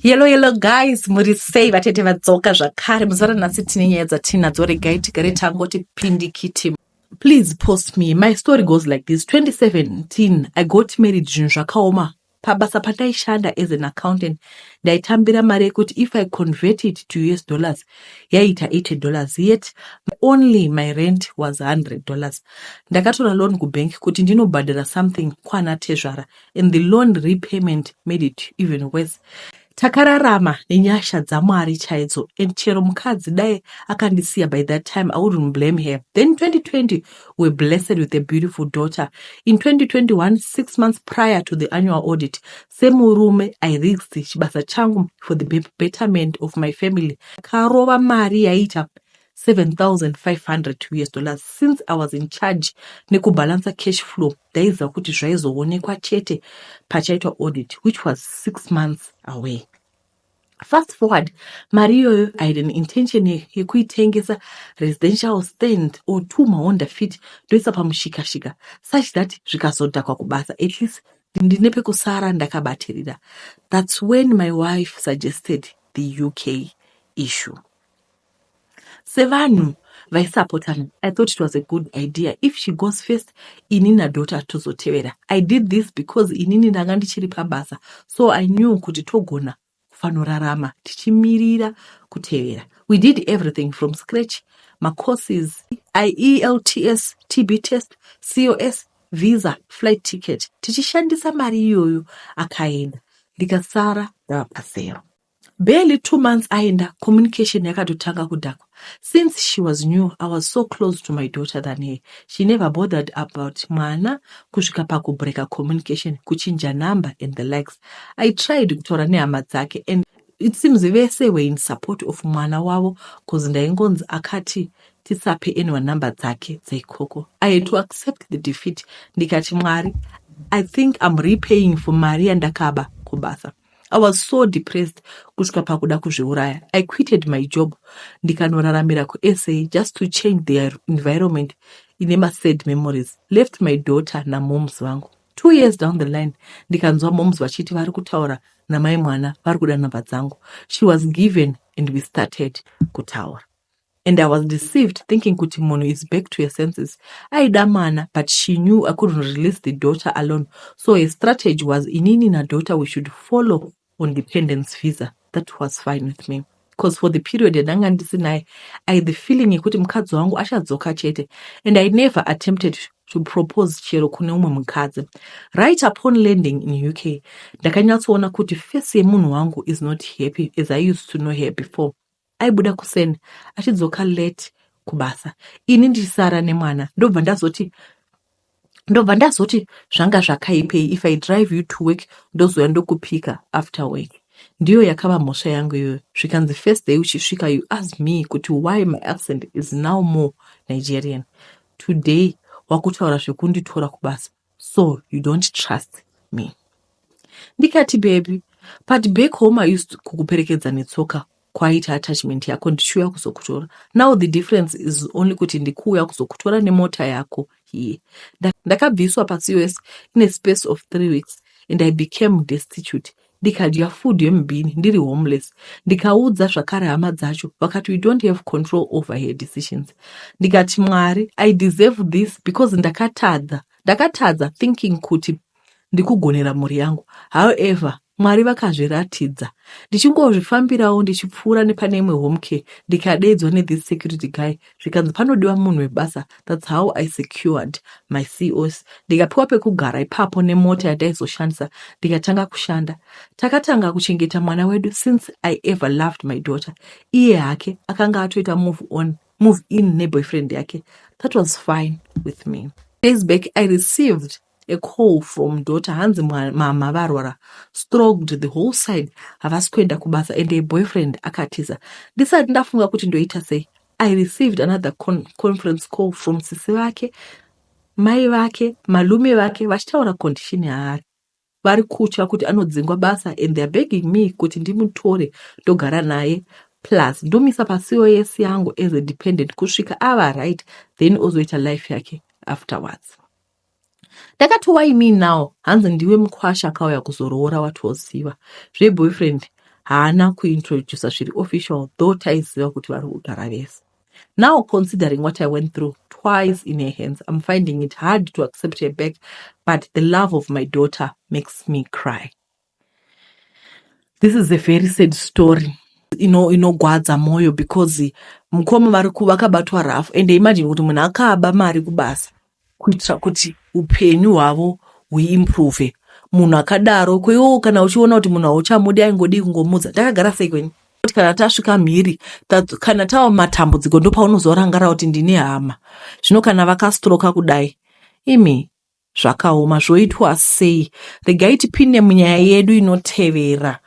Yellow guys, muri sei vatete vadzoka zvakare muzvara nhasi tine nyaya dzatinadzo regai tigare tangoti pindikiti. Please post me. My story goes like this. 2017 I got married zvinhu zvakaoma. Pabasa pandaishanda as an accountant ndaitambira mari yekuti if I convert it to US dollars yaita $80, yet only my rent was $100. Ndakatora loan kubank kuti ndinobhadhara something kwana tezvara, and the loan repayment made it even worse. Takararama nenyasha dzamwari chaidzo, and chero mukadzi dai akandisiya by that time I wouldn't blame her. Then 2020 we were blessed with a beautiful daughter. In 2021, 6 months prior to the annual audit, semurume I risked chibasa changu for the betterment of my family. Karova mari yaita $7,500 since I was in charge nekubalansa cash flow. Daiza kuti zvaizoonekwa chete pachaitwa audit, which was 6 months away. Fast forward, Mario, I had an intention yekuitengesa residential stand or 2 Honda Fit ndoisa pamushika-shika such that zvikazodhakwa kubasa at least ndine pekusara ndakabatirira. That's when my wife suggested the UK issue. Sevanhu vaisapotana, I thought it was a good idea. If she goes first, inini daughter tozotevera. I did this because inini ndanga ndichiri pabasa, so I knew kuti togona kufanorarama tichimirira kutevera. We did everything from scratch. My courses, IELTS, TB test, COS, visa, flight ticket. Tichishandisa mari iyoyo akaenda. Ndikasara ndapasero. Barely 2 months aenda, communication yakatotanga kudhakwa. Since she was new, I was so close to my daughter than her. She never bothered about mwana kusvika pakubreka communication, kuchinja number and the likes. I tried kutora nehama dzake, and it seems vese were in support of mwana wavo cause ndaingonzi akati tisape anyone number dzake dzaikoko. I had to accept the defeat. Ndikati Mwari, I think I'm repaying for Maria ndakaba kubasa. I was so depressed kusvika pakuda kuzviuraya. I quitted my job ndikanoraramira kuSA just to change their environment ine sad memories. Left my daughter namoms vangu. 2 years down the line ndikanzwa moms vachiti vari kutaura namai mwana vari kuda nhamba dzangu. She was given and we started kutaura. And I was deceived thinking kuti munhu is back to her senses. Aida mana, but she knew I couldn't release the daughter alone. So her strategy was inini na daughter we should follow on dependence visa. That was fine with me. Because for the period yandanga ndisinaye, I had the feeling yekuti mukadzi wangu achadzoka chete. And I never attempted to propose chero kune umwe mukadzi. Right upon landing in UK, ndakanyatsoona kuti face yemunhu wangu is not happy as I used to know her before. Aibuda kuseni achidzoka late kubasa, ini ndisara nemwana. Ndobva ndazoti zvanga zvakaipei if I drive you to work ndozouya ndokupika after work. Ndiyo yakava mhosva yangu iyoyo. Zvikanzi first day uchisvika you asked me kuti why my accent is now more Nigerian. Today wakutaura zvekunditora kubasa, so you don't trust me. Ndikati baby, but back home I used kukuperekedza netsoka kwaita attachment yako ndichiuya kuzokutora. Now the difference is only kuti ndikuuya kuzokutora nemota yako here. Ndakabviswa paCOS in a space of 3 weeks and I became destitute. Ndikadya food yemubhini ndiri homeless. Ndikaudza zvakare hama dzacho vakati we don't have control over her decisions. Ndikati Mwari, I deserve this because ndakatadza thinking kuti ndikugonera mhuri yangu. However, Mwari vakazviratidza. Ndichingozvifambirawo ndichipfuura nepane imwe home care ndikadedzwa this security guy zvikanzi panodiwa munhu webasa. That's how I secured my COS. Ndikapiwa pekugara ipapo nemota yandaizoshandisa ndikatanga kushanda. Takatanga kuchengeta mwana wedu since I ever loved my daughter. Iye hake akanga atoita move in neboyfriend yake. That was fine with me. Days back I received a call from daughter hanzi mama varwara, stroked the whole side, havasi kuenda kubasa, and a boyfriend akatiza. Ndisati ndafunga kuti ndoita sei. I received another conference call from sisi vake, mai vake, malume vake vachitaura condition yaari. Vari kutya kuti anodzingwa basa, and they are begging me kuti ndimutore ndogara naye plus ndomisa paCOS yangu as a dependent kusvika ava right, then ozoita life yake afterwards. Ndakati why me now? Hanzi ndiwe mkwasha akauya kuzoroora watu woziva. Boyfriend haana kuintroduce zviri official, though taiziva kuti vari kugara vese. Now, considering what I went through twice in her hands, I'm finding it hard to accept her back, but the love of my daughter makes me cry. This is a very sad story. Inogwadza moyo because mukoma vari vakabatwa rafu, and imagine kuti munhu akaba mari kubasa kuitira kuti upenyu hwavo huimprove. Munhu akadaro kweiwo kana uchiona kuti munhu hauchamudi aingodi kungomudza takagara sei kweni. Kana tasvika mhiri kana tava matambudziko ndo paunozorangara kuti ndine hama. Zvino kana vakastroka kudai imi zvakaoma zvoitwa sei. Regai tipinde munyaya yedu inotevera.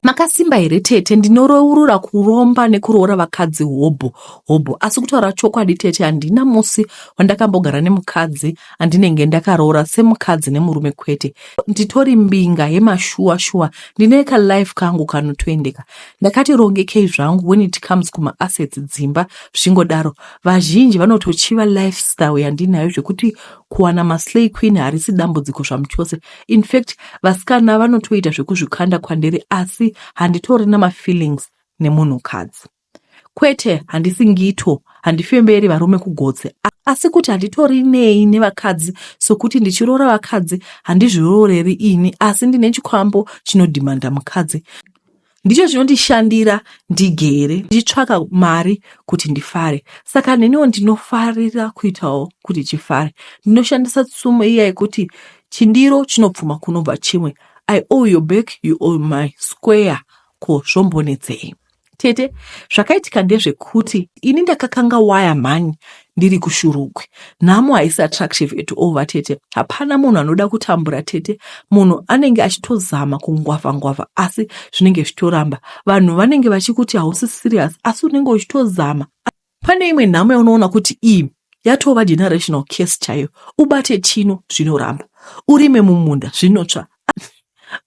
Makasimba here tete, ndinoreurura kuromba nekuroora vakadzi hobho asi kutaura chokwadi tete, handina musi wandakambogara nemukadzi andinenge ndakaroora semukadzi nemurume kwete. Nditori mbinga yemashuwa ndine life kangu kanotoendeka. Ndakati rongekei zvangu when it comes kuma assets dzimba zvingodaro. Vazhinji vanotochiva lifestyle yandinayo zvekuti kuwana maslay queen harisi dambudziko zvamuchose. In fact, vasikana vanotoita zvekuzvikanda kwandiri, asi handitori namafeelings nemunhukadzi. Kwete, handisi ngito, handifemberi varume kugotse, asi kuti handitori nei nevakadzi, sokuti ndichiroora vakadzi handizviroreri ini, asi ndine chikwambo chinodhimanda mukadzi. Ndicho zvinondishandira ndigere ndichitsvaka mari kuti ndifare. Saka neniwo ndinofarira kuitawo kuti chifare. Ndinoshandisa tsumo iya yekuti chindiro chinopfuma kunobva chimwe. I owe your back, you owe my square. Ko zvombonetsei. Tete, zvakaitika ndezvekuti ini ndakakanga waya mani ndiri kushurukwe. Nhamo haisi attractive at over tete. Hapana munhu anoda kutambura tete. Munhu anenge achitozama kungwavha asi zvinenge zvitoramba. Vanhu vanenge vachikuti hausi serious asi unenge uchitozama. Pane imwe nhamo yaunoona kuti iyi yatova generational case chayo. Ubate chino zvinoramba. Urime mumunda zvinotsva.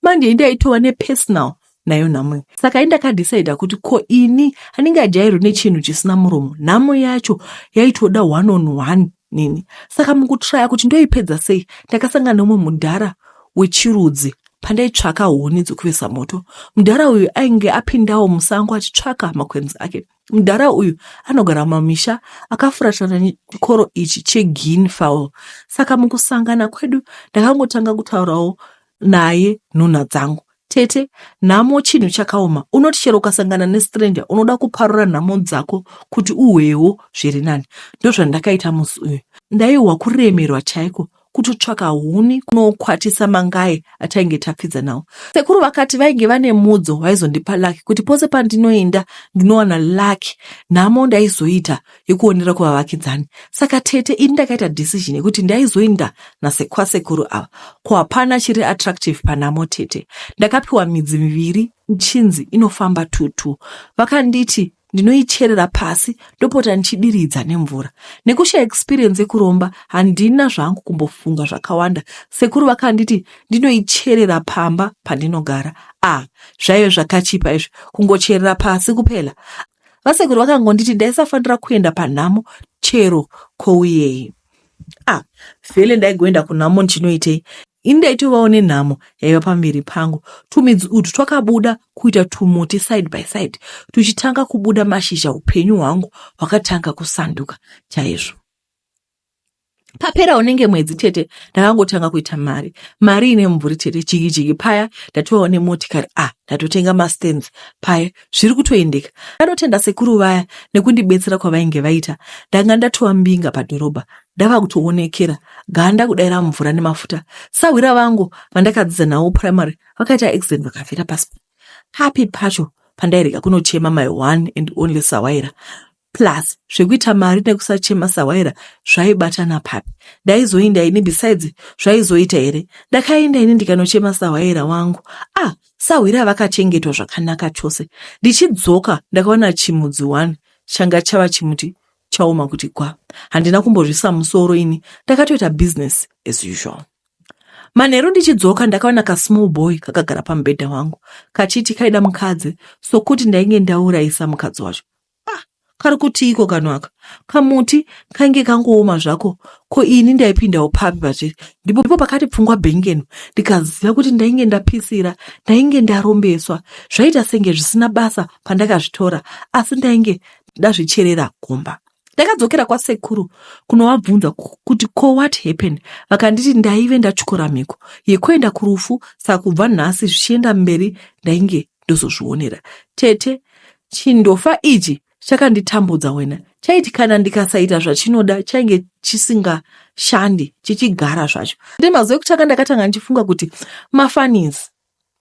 Manje ndaitova nepersonal nayo nhamo. Saka indakadecide kuti ko ini handinge ajairwe nechinhu chisina muromo. Nhamo yacho yaitoda one on one nini. Saka mukutraya kuti ndoipedza sei, ndakasangana nomwe mudhara wechirudzi pandaitsvaka huni dzokuvesa moto. Mudhara uyu ainge apindawo musango achitsvaka makwenzi ake. Mudhara uyu anogara mamisha akafuratana nechikoro ichi cheguinea fowl. Saka mukusangana kwedu ndakangotanga kutaurawo naye nhunha dzangu. Tete, nhamo chinhu chakaoma. Unoti chero ukasangana nestranger unoda kuparura nhamo dzako kuti uwewo zviri nani. Ndozvandakaita musi uyu. Ndaiwa kuremerwa chaiko kutotsvaka huni kunokwatisa mangai atainge tapfidza nawo. Sekuru vakati vainge vane mudzo vaizondipa laki kuti pose pandinoenda ndinowana laki. Nhamo ndaizoita yekuonera kuvavakidzani. Saka tete ini ndakaita decision yekuti ndaizoenda nasekwasekuru ava. Ko hapana chiri attractive panhamo tete. Ndakapiwa midzi miviri, nchinzi inofamba tutu. Vakanditi ndinoicherera pasi ndopota ndichidiridza nemvura. Nekushaya experience yekuromba handina zvangu kumbofunga zvakawanda. Sekuru vakanditi ndinoicherera pamba pandinogara. Zvaive zvakachipa izvo kungocherera pasi kupela. Vasekuru vakangonditi ndaisafanira kuenda panhamo chero kouyei. Vhele ndaigoenda kunhamo ndichinoitei. Indaitovawo nenhamo yaiva pamberi pangu. Tumidzi utu twakabuda kuita tumuti side by side. Tuchitanga kubuda mashizha, upenyu hwangu hwakatanga kusanduka chaizvo. Papera unenge mwedzi tete ndakangotanga kuita mari ine mvuri tete. Jigijigi paya ndatovawo nemotikari, ndatotenga mastands paya zviri kutoendeka. Ndanotenda sekuru vaya nekundibetsera kwavainge vaita. Ndanga ndatova mbinga padhorobha. Ndava kutoonekera ganda kudaira mvura nemafuta. Sawira vangu vandakadzidza nawo primary vakaita accident vakafira pasi. Happy pacho pandairega kunochema my one and only Sawaira. Plus, zvekuita mari nekusachema Sawaira zvaibatana papi. Ndaizoenda ini besides zvaizoita here. Ndakaenda ini ndikanochema Sawaira wangu. Sawira vakachengetwa zvakanaka chose. Ndichidzoka ndakaona chimudzi 1 changa chava chimuti chaoma kuti kwa. Handina kumbozvisa musoro ini. Ndakatoita business as usual. Manheru ndichidzoka ndakaona ka small boy kakagara pamubhedha wangu. Kachiti kaida mukadzi, sokuti ndainge ndaurayisa mukadzi wacho. kari kuti iko kanwaka kamuti kange kangooma zvako ko ini ndaipindawo papi pachete. Ndipo pakati pfungwa bhengeno ndikaziva kuti ndainge ndapisira, ndainge ndarombeswa, zvaita senge zvisina basa pandakazvitora, asi ndainge ndazvicherera gomba. Ndakadzokera kwasekuru kunovabvunza kuti ko what happened. Vakanditi ndaive ndatyora mhiko yekuenda kurufu, saka kubva nhasi zvichienda mberi ndainge ndozozvionera. Tete, chindofa ichi chakanditambudza wena. Chaiti kana ndikasaita zvachinoda chainge chisingashandi, chichigara zvacho. Ndemazuva ekuchaka ndakatanga ndichifunga kuti mafanisi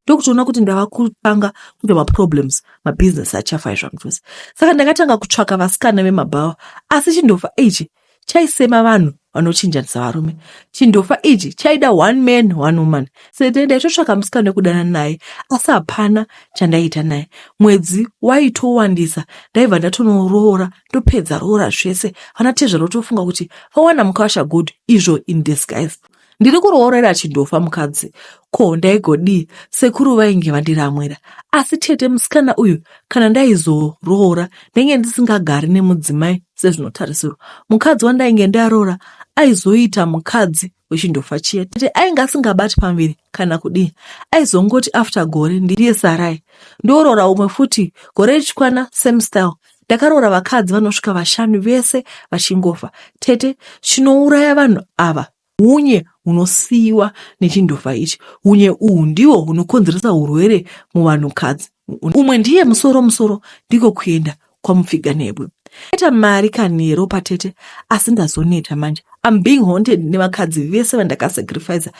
ndokutoona kuti ndava kutanga kuti maproblems mabusiness achafai zvangu chose. Saka ndakatanga kutsvaka vasikana vemabhawa, asi chindofa ichi chaisema vanhu vanochinjanisa varume. Chindofa ichi chaida one man one woman. Sete ndaitotsvaka musikana wekudana naye, asi hapana chandaita naye. Mwedzi waitowandisa, ndaibva ndatonoroora, ndopedza roora zvese. Vanatezvera votofunga kuti vawana mukasha good, izvo in disguise. Ndiri kuroorera chindofa mukadzi. Ko ndaigodii? Sekuru vainge vandiramwira. Asi Tete, musikana uyu kana ndaizoroora ndainge ndisingagari nemudzimai sezvinotarisirwa. Mukadzi wandainge ndaroora aizoita mukadzi wechindofa chiya. Tete ainge asingabati pamberi kana kudii. Aizongoti after gore ndiye Sarai. Ndoroora umwe futi, gore richikwana same style. Ndakaroora vakadzi vanosvika 5 vese vachingofa. Tete, chinouraya vanhu ava hunye hunosiyiwa nechindofa ichi. Hunye uhu ndiwo hunokonzeresa urwere muvanhukadzi. Umwe ndiye musoro ndiko kuenda kwamupfiganebwe. Eta mari kanero patete, asi ndazoneta manje. I'm being haunted nevakadzi vese vandakasacrifice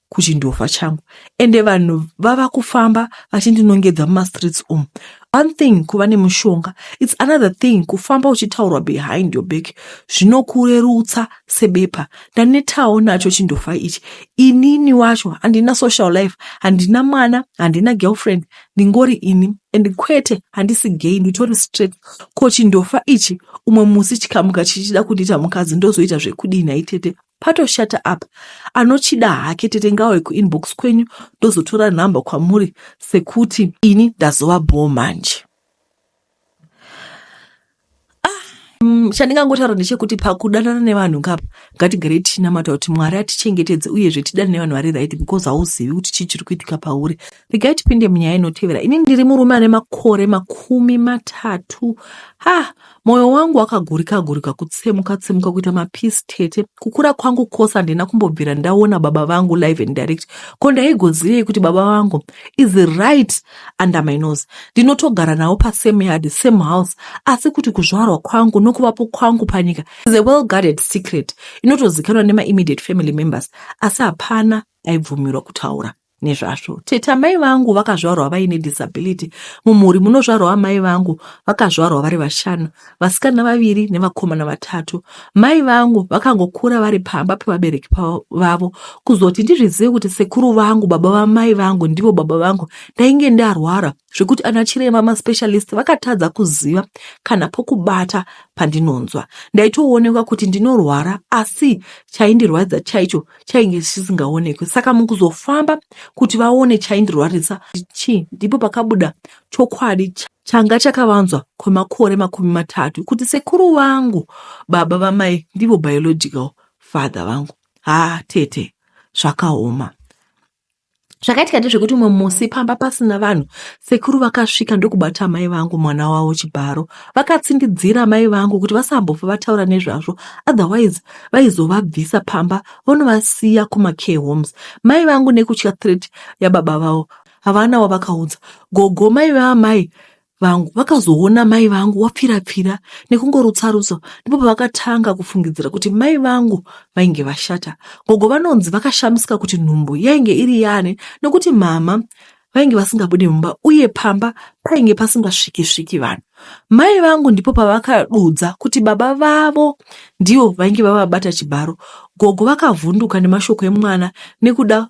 kuchindofa changu. Ende vanhu vava kufamba vachindinongedza mumastreets umu. One thing kuva nemushonga, it's another thing kufamba uchitaurwa behind your back. Zvinokurerutsa sebepa. Ndanetawo nacho chindofa ichi. Inini wacho handina social life, handina mwana, handina girlfriend, ndingori ini. And kwete handisi gay, nditori straight. Ko chindofa ichi umwe musi chikamuka chichida kundita mukadzi ndozoita zvekudini aitete. Pato shut up. Anochida hake Tete ngawe kuinbox kwenyu ndozotora namba kwamuri sekuti ini ndazova boo manje. Chandingangotaura ndechekuti pakudanana nevanhu ngapa ngatigare tinamata kuti Mwari atichengetedze uyezve tidane nevanhu vari right, because hauzivi kuti chii chiri kuitika pauri. Regai tipinde munyaya inotevera. Ini ndiri murume ane makore 30. Moyo wangu wakagurika kutsemuka kuita mapisi Tete. Kukura kwangu kwose handina kumbobvira ndaona baba vangu live and direct. Ko ndaigozivei kuti baba vangu is right under my nose. Ndinotogara nawo pasame yard, same house, asi kuti kuzvarwa kwangu nokuvapo kwangu panyika is a well guarded secret inotozikanwa nema immediate family members, asi hapana aibvumirwa kutaura nezvazvo. Tete, mai vangu vakazvarwa vaine disability. Mumhuri munozvarwa mai vangu vakazvarwa vari 5, vasikana 2 nevakomana 3. Mai vangu vakangokura vari pamba pevabereki vavo. Kuzoti ndizvizive kuti sekuru vangu, baba vamai vangu ndivo baba vangu, ndainge ndarwara zvekuti ana chiremba maspecialist vakatadza kuziva kana pokubata pandinonzwa. Ndaitoonekwa kuti ndinorwara, asi chaindirwadza chaicho chainge chisingaonekwi. Saka mukuzofamba kuti vaone chaindirwarisa chii, ndipo pakabuda chokwadi changa chakavanzwa kwemakore 30 kuti sekuru vangu, baba vamai ndivo biological father vangu. Tete, zvakaoma. Zvakaitika ndezvekuti umwe musi pamba pasina vanhu, sekuru vakasvika ndokubata mai vangu mwana wavo Chibharo. Vakatsindidzira mai vangu kuti vasambofa vataura nezvazvo, otherwise vaizovabvisa pamba vonovasiya kumacare homes. Mai vangu nekutya threat yababa vavo havana wavakaudza. Gogo mai vamai vangu vakazoona mai vangu wapfira nekungorutsa ndipo vakatanga kufungidzira kuti mai vangu vainge vashata. Gogo vanonzi vakashamisika kuti nhumbu yainge iri yane nekuti mama vainge vasingabude mumba uye pamba painge pasingasviki vanhu. Mai vangu ndipo pavakadudza kuti baba vavo ndivo vainge vavabata Chibharo. Gogo vakavhunduka nemashoko emwana nekuda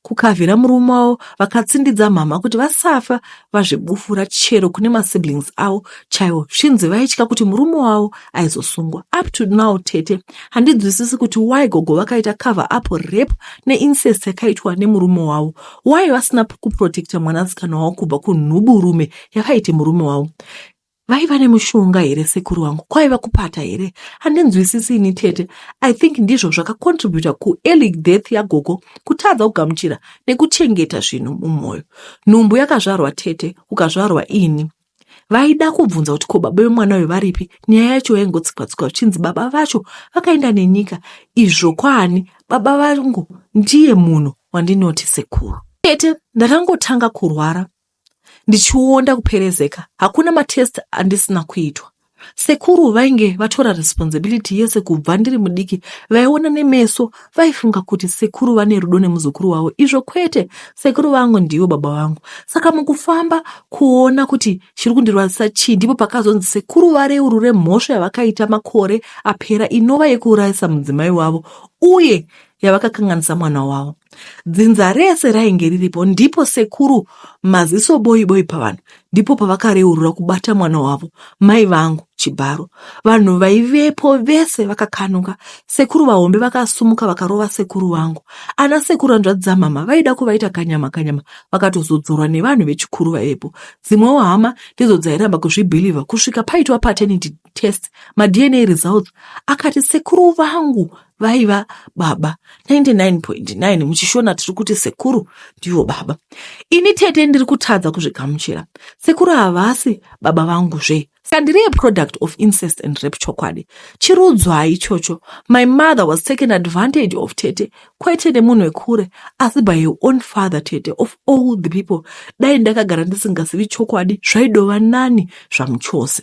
kukavhira murume wavo, vakatsindidza mama kuti vasafa vazvibufura chero kune masiblings avo chaivo. Zvinzi vaitya kuti murume wavo aizosungwa. Up to now Tete, handinzwisisi kuti why gogo vakaita cover up rape neincest yakaitwa nemurume wavo. Why vasina kuprotecta mwanasikana wavo kubva kunhuburume yakaite murume wavo. vaiva nemushonga here sekuru wangu? Kwaiva kupata here? Handinzwisisi ini tete. I think ndizvo zvakakontributa kuearly death yagogo, kutadza kugamuchira nekuchengeta zvinhu mumwoyo. Nhumbu yakazvarwa tete, ukazvarwa ini. Vaida kubvunza kuti ko baba vemwana uyu varipi? Nyaya yacho yaingotsikwa-tsikwa uchinzi baba vacho vakaenda nenyika. Izvo kwani baba vangu ndiye munhu wandinoti sekuru. Tete ndakangotanga kurwara, ndichiona kuperezeka. Hakuna matest andisina kuitwa. Sekuru vainge vatora responsibility yese kubva ndiri mudiki. Vaiona nemeso, vaifunga kuti sekuru vane rudo nemuzukuru wavo. Izvo kwete, sekuru vangu ndivo baba vangu. Saka mukufamba kuona kuti chiri kundirwadzisa chii, ndipo pakazonzi sekuru vareurure mhosva yavakaita makore apera inova yekuurayisa mudzimai wavo uye yavakakanganisa mwana wavo. Dzinza rese rainge riripo, ndipo sekuru maziso boyi pavanhu, ndipo pavakareurura kubata mwana wavo. Mai vangu chibharo, vanhu vaivepo vese vakakanuka. Sekuru vahombe vakasumuka vakarova sekuru vangu. Ana sekuru hanzvadzi mama vaida kuvaita kanyama vakatozodzorwa nevanhu vechikuru vaivepo. Dzimwewo hama ndidzo dzairamba kuzvibhilivha kusvika paitwa paternity test, ma-DNA results akati sekuru vangu vaiva baba 99.9. Muchishona tiri kuti sekuru ndivo baba. Ini tete ndiri kutadza kuzvigamuchira. Sekuru havasi baba vangu zve. Saka ndiri a product of incest and rape chokwadi. Chirudzwa ichocho. My mother was taken advantage of tete. Kwete nemunhu wekure, asi by your own father tete. Of all the people, dai ndakagara ndisingazivi chokwadi, zvaidova nani zvamuchose.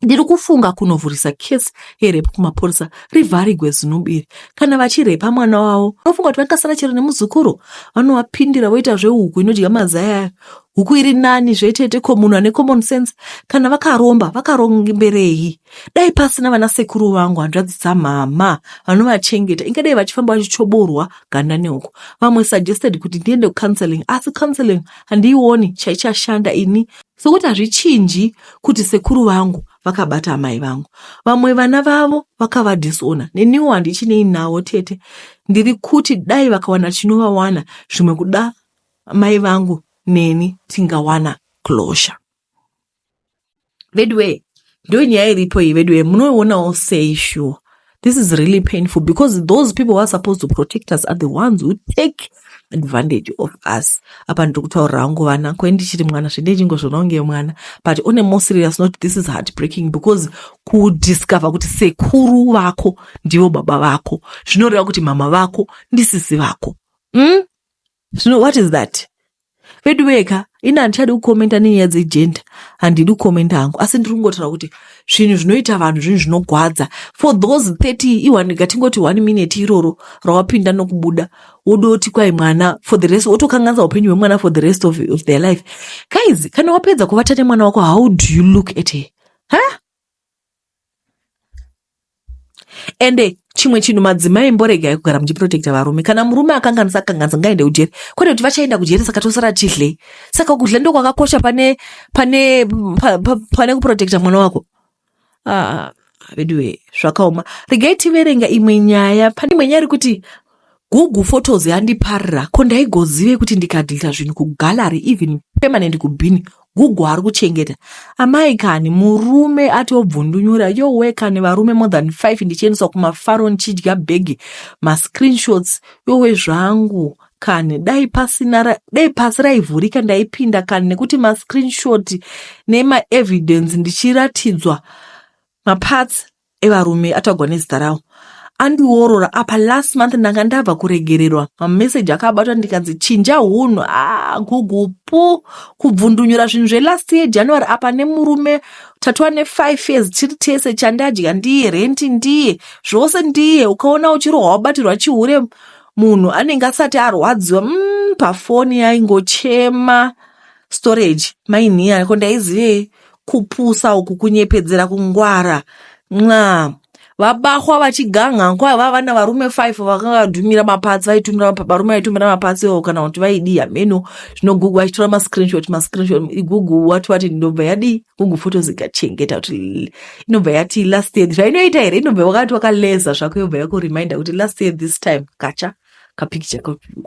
Ndiri kufunga kunovhurisa kesi yerepu kumapurisa rivharigwe zinobiri. Kana vachirepa mwana wavo, unofunga kuti vakasara chero nemuzukuru, vanovapindira voita zvehuku inodya mazaya. Huku iri nani zvetete, ko munhu ane common sense. Kana vakaromberei. Dai pasina vana sekuru vangu, hanzvadzi dzamama vanovachengeta, ingadai vachifamba vachichoborwa ganda nehuku. Vamwe suggested kuti ndiende kucounseling, asi counseling handiioni chaichashanda ini. Sokuti hazvichinji kuti sekuru vangu vakabata amai vangu. Vamwe vana vavo vakavadisona. Neniwo handichinei navo tete. Ndiri kuti dai vakawana chinovawana, zvimwe kuda mai vangu neni tingawana closure. Vedwe, ndo nyaya iripo iyi vedwe, munoionawo sei sure. This is really painful because those people who are supposed to protect us are the ones who take advantage of us. Apa ndiri kutaurira hangu vana, kwendichiri mwana zvedechingo zvononge mwana. But on a more serious note, this is heartbreaking because kudiscover kuti sekuru vako ndivo baba vako, zvinoreva kuti mama vako ndisisi vako. What is that? Vedweka, ina handichadi kukomenta nenyaya dzegender, handidi kukomenta hangu, asi ndiri kungotaura kuti zvinhu zvinoita vanhu zvinhu zvinogwadza. For those 30 iwanika tingoti 1 minute iroro rawapinda nokubuda, wodoti kwai mwana for the rest, wotokanganisa upenyu hwemwana for the rest of their life. Guys, kana wapedza kuvata nemwana wako, how do you look at her? Ende chimwe chinhu madzimai mboregai kugara muchiprotekta varume. Kana murume akanganisa ngaende kujeri, kwete kuti vachaenda kujeri saka tosara chidlei. Saka kudla ndo kwakakosha pane kuprotekta mwana wako. Vedwe zvakaoma. Regai tiverenga imwe nyaya. Pane imwe nyaya kuti Google Photos yandiparira, ko ndaigozive kuti ndikadhilita zvinhu kugallery even permanent kubhini, Google ari kuchengeta. Amai kani murume ati obvundunyura yowe kani varume more than 5 ndichiendeswa kumafaro ndichidya bhegi ma-screenshots yowe zvangu kani dai pasi raivhurika ndaipinda kani nekuti ma-screenshot nema-evidence ndichiratidzwa maparts evarume atagwa nezita ravo. Andiworora apa last month ndanga ndabva kuregererwa mameseji akabatwa ndikanzi chinja hunhu. Google po kubvundunyura zvinhu zvelast year January apa nemurume tatwa ne5 years tiri tese, chandadya ndiye, renti ndiye, zvose ndiye. Ukaona uchirohwa wabatirwa chihure munhu anenge asati arwadziwa pafoni yaingochema storage mainhiya. Ko ndaizive kupusa uku kunyepedzera kungwara vabahwa vachiganga kwaiva vana varume 5 vakadhumira mapatsi, varume vaitumira mapatsi iwo kana kuti vaidi hameno. Zvino Google vachitora ma-screenshot Google wati ndobva yadi Google Photos ikachengeta kuti inobva yati last year zvainoita here, inobva wakati wakaleza zvako yobva yakureminder kuti last year this time kacha kapicture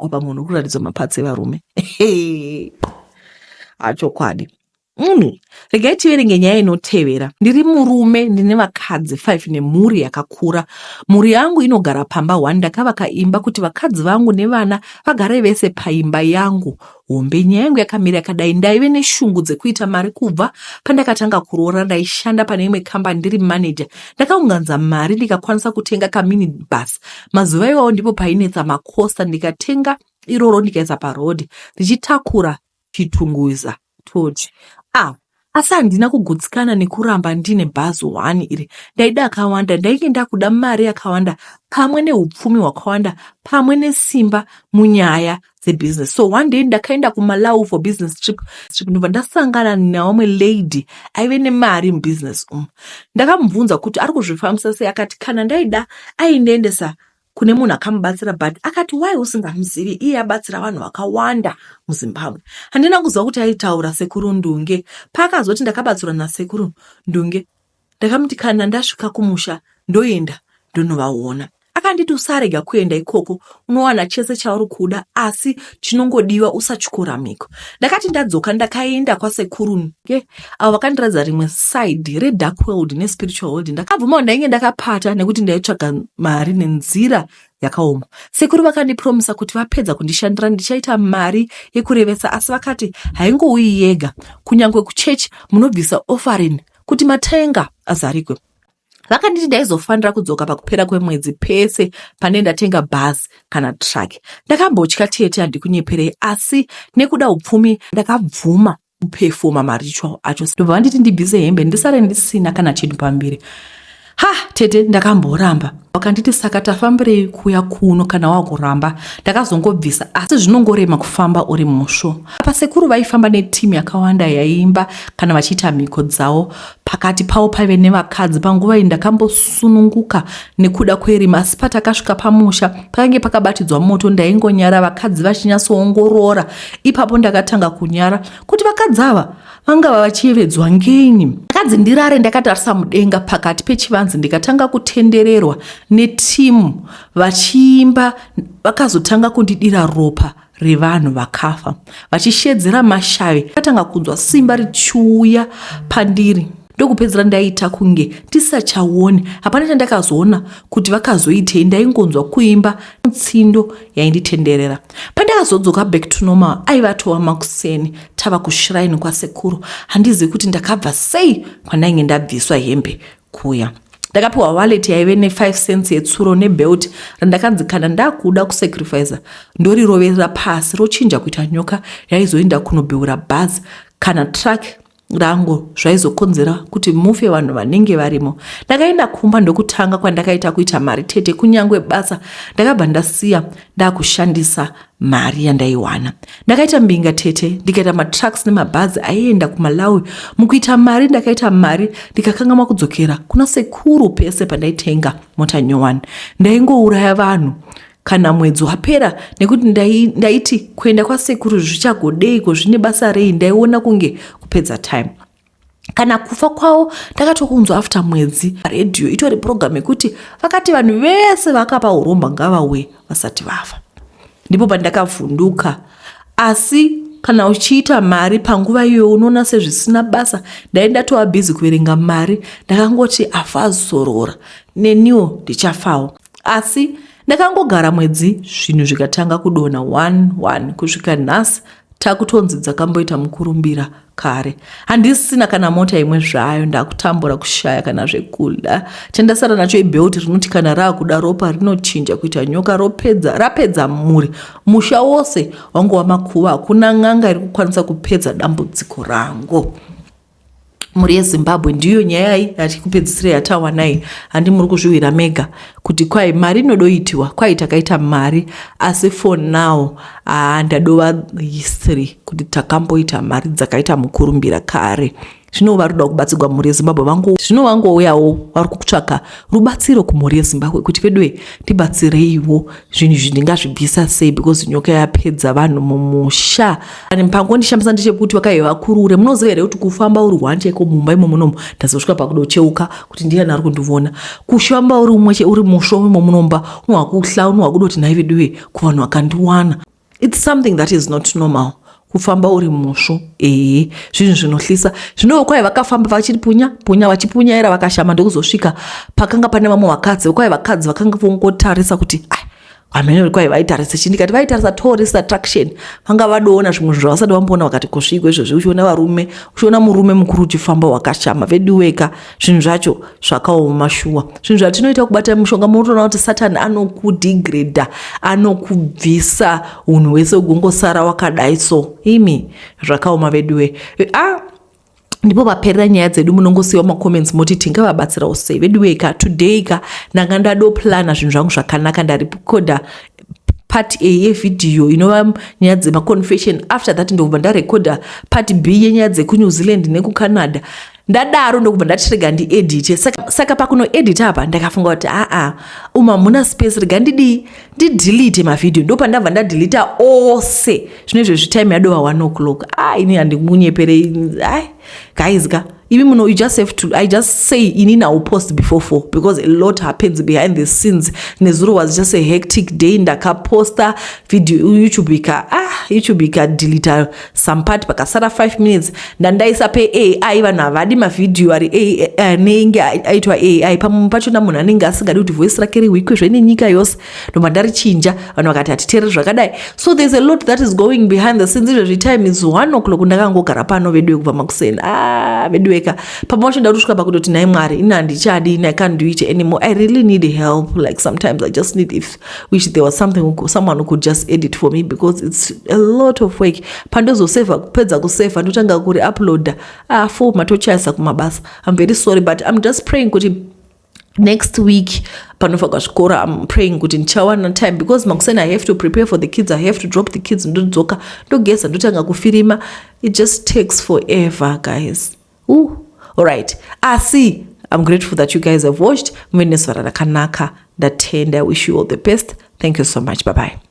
apa munhu kuratidzwa mapatsi evarume. Achokwadi. Regai tiverenge nyaya inotevera. Ndiri murume ndine vakadzi 5 nemhuri yakakura. Mhuri yangu inogara pamba 1. Ndakavaka imba kuti vakadzi vangu nevana vagare vese paimba yangu hombe. Nyaya yangu yakamira yakadai. Ndaive neshungu dzekuita mari kubva pandakatanga kuroora. Ndaishanda pane imwe kambani ndiri manager. Ndakaunganza mari ndikakwanisa kutenga kamini bus. Mazuva iwayo ndipo painetsa makosta. Ndikatenga iroro ndikaisa parodhi ndichitakura chitunguza tochi. Asi handina kugutsikana nekuramba ndine bhazi 1 iri. Ndaida akawanda. Ndainge ndakuda mari yakawanda pamwe neupfumi hwakawanda pamwe nesimba munyaya dzebusiness. So one day ndakaenda kuMalawi for business trip. Ndobva ndasangana naumwe lady aive nemari mubusiness ndakamubvunza kuti ari kuzvifambisa sei. Akati kana ndaida aindiendesa kune munhu akamubatsira, but akati why usingamuzivi iye abatsira vanhu vakawanda muZimbabwe. Handina kuziva kuti aitaura Sekuru Ndunge. Pakazoti ndakabatsirwa naSekuru Ndunge, ndakamuti kana ndasvika kumusha ndoenda ndonovaona. Akanditi usarega kuenda ikoko, unowana chese chauri kuda, asi chinongodiwa usatyora miko. Ndakati ndadzoka ndakaenda kwaSekuru Ndunge, avo vakandiratidza rimwe side redark world nespiritual world. Ndakabvuma ndainge ndakapata nekuti ndaitsvaga mari nenzira yakaoma. Sekuru vakandipromisa kuti vapedza kundishandira ndichaita mari yekurevesa, asi vakati haingouyi yega, kunyangwe kuchechi munobvisa offering kuti matenga azarikwe. Vakanditi ndaizofanira kudzoka pakupera kwemwedzi pese pane ndatenga bhazi kana truck. Ndakambotya tete handikunyeperei, asi nekuda upfumi ndakabvuma kupefoma maricho acho. Ndobva vanditi ndibvise hembe ndisare ndisina kana chinhu pambiri. Tete ndakamboramba. Vakanditi saka tafambirei kuya kuno kana wakuramba. Ndakazongobvisa, asi zvinongorema kufamba uri musvo. Pasekuru vaifamba netimu yakawanda yaimba kana vachiita mhiko dzavo. Pakati pavo paive nevakadzi. Panguva iyi ndakambosununguka nekuda kwerima, asi patakasvika pamusha pakange pakabatidzwa moto. Ndaingonyara vakadzi vachinyatsoongorora. Ipapo ndakatanga kunyara kuti vakadzi ava vangava vachiyevedzwa ngenyi. Vakadzi ndirare ndakatarisa mudenga pakati pechivanze, ndikatanga kutendererwa netimu vachiimba. Vakazotanga kundidira ropa revanhu vakafa vachishedzera mashavi. Ndakatanga kunzwa simba richiuya pandiri. Ndokupedzera ndaita kunge tisachaone. Hapana chandakazoona kuti vakazoitei. Ndaingonzwa kuimba mutsindo yainditenderera. Pandakazodzoka back to normal, aivatova makuseni tava kushrine kwaSekuru. Handizivi kuti ndakabva sei pandainge ndabviswa hembe kuya. Ndakapiwa wallet yaive ne5 cents yetsuro nebelt randakanzi kana ndakuda kusacrifice ndorirovera pasi rochinja kuita nyoka yaizoenda kunobeura bhazi kana truck rangu zvaizokonzera kuti mufe vanhu vanenge varimo. Ndakaenda kumba ndokutanga kwandakaita kuita mari tete. Kunyangwe basa ndakabva ndasiya ndakushandisa mari yandaiwana. Ndakaita mbinga tete, ndikaita matrucks nemabhazi aienda kuMalawi. Mukuita mari ndakaita mari ndikakangama kudzokera kuna Sekuru pese pandaitenga mota nyowani. Ndaingouraya vanhu kana mwedzi wapera nekuti ndaiti kuenda kwaSekuru zvichagodeiko, zvine basa rei. Ndaiona kunge kupedza time. Kana kufa kwavo ndakatokunzwa after mwedzi radio itori program yekuti vakati vanhu vese vakapa uromba ngavauye vasati vafa. Ndipo pandakavhunduka. Asi kana uchiita mari panguva iyo unoona sezvisina basa. Ndaenda tova busy kuverenga mari. Ndakangoti afazorora neniwo ndichafawo. Asi ndakangogara mwedzi zvinhu zvikatanga kudonha 1 kusvika nhasi takutonzi dzakamboita mukurumbira kare. Handisina kana mota imwe zvayo. Ndakutambura kushaya kana zvekuda. Chandasara nacho ibelt rinoti kana raakuda ropa rinochinja kuita nyoka. Rapedza muri. Musha wose wangu wamakuva. Hakuna n'anga iri kukwanisa kupedza dambudziko rangu. Muri yeZimbabwe ndiyo nyaya yatikupedzisira yatawanai. Handi muri kuzvivira mega kuti kwai mari inodoitiwa, kwai takaita mari, asi for now ndadova history kuti takamboita mari dzakaita mukurumbira kare. Zvino vari kuda kubatsirwa mhuri yeZimbabwe zvino vangouyawo vari kutsvaka rubatsiro kumhuri yeZimbabwe kuti vedwe tibatsireiwo zvinhu zvindingazvibvisa sei because nyoka yapedza vanhu mumusha. Mupango ndishambisa ndechekuti vakaiva kurure. Munoziva here kuti kufamba uri wandeko mumba imo munomu ndazosvika pakudocheuka kuti ndiani ari kundivona. Kushamba uri umweche uri mushomo imo munomba unohwa kuhla unohwa kudoti naivedwe kuvanhu vakandiwana. It's something that is not normal. kufamba uri musvo zvinhu zvinohlisa zvinova kwai vakafamba vachipunya vachipunyaira vakashama ndokuzosvika pakanga pane vamwe vakadzi kwai vakadzi vakanga vongotarisa kuti amene kwai vaitarisa chini kati vaitarisa tourist attraction vanga vadoona zvimwe zvinhu vasati vamboona vakati kusviko izvozvo uchiona murume mukuru uchifamba wakashama veduweka zvinhu zvacho zvakaoma shuwa zvinhu zvatinoita kubata mushonga munotoona kuti satani anokudhigredha anokubvisa unhu hwese ugongosara wakadai so imi zvakaoma veduwe ndipo paperera nyaya dzedu munongosiwa macomments moti tingavabatsirawo sei veduweka today ka ndanga ndadoplana zvinhu zvangu zvakanaka ndarikodha part A yevidhiyo inova nyaya dzemaconfession after that ndobva ndarekodha part B yenyaya dzekuNew Zealand nekuCanada ndadaro ndokubva ndatirega ndiedite saka pakunoedita apa ndakafunga kuti muna space rega ndidelete mavhidhiyo ndopandabva ndadeleta ose zvinezvo zvitime yadova 1 o'clock ini handimunyeperei guys you just have to, I just say inini I will post before 4 because a lot happens behind the scenes. Nezuro was just a hectic day. Ndakaposta video YouTube ika delete some part pakasara 5 minutes. Ndandaisa pe AI vana vadi ma video ari nenge aitwa AI pamwe pacho namunhu anenge asingadi kuti voice rake riwikwe zvene nyika yose ndomandari chinja vanhu vakati atitere zvakadai. So there's a lot that is going behind the scenes. Every time is 1 o'clock ndakangogara pano vedu kubva makuseni vedu pamacho ndarushka pakutoti nai mwari ina handichadi I can't do it anymore. I really need help. Like sometimes I just wish there was someone who could just edit for me because it's a lot of work. Pandozoseva kupedza kuseva ndotanga kuri upload for matochaisa kumabasa. I'm very sorry but I'm just praying kuti next week panofa kwazvikora I'm praying kuti ndichawana time because makuseni I have to prepare for the kids. I have to drop the kids ndodzoka ndogesa ndotanga kufirima. It just takes forever guys. All right. I'm grateful that you guys have watched. Mweneswara rakanaka datenda. I wish you all the best. Thank you so much. Bye bye.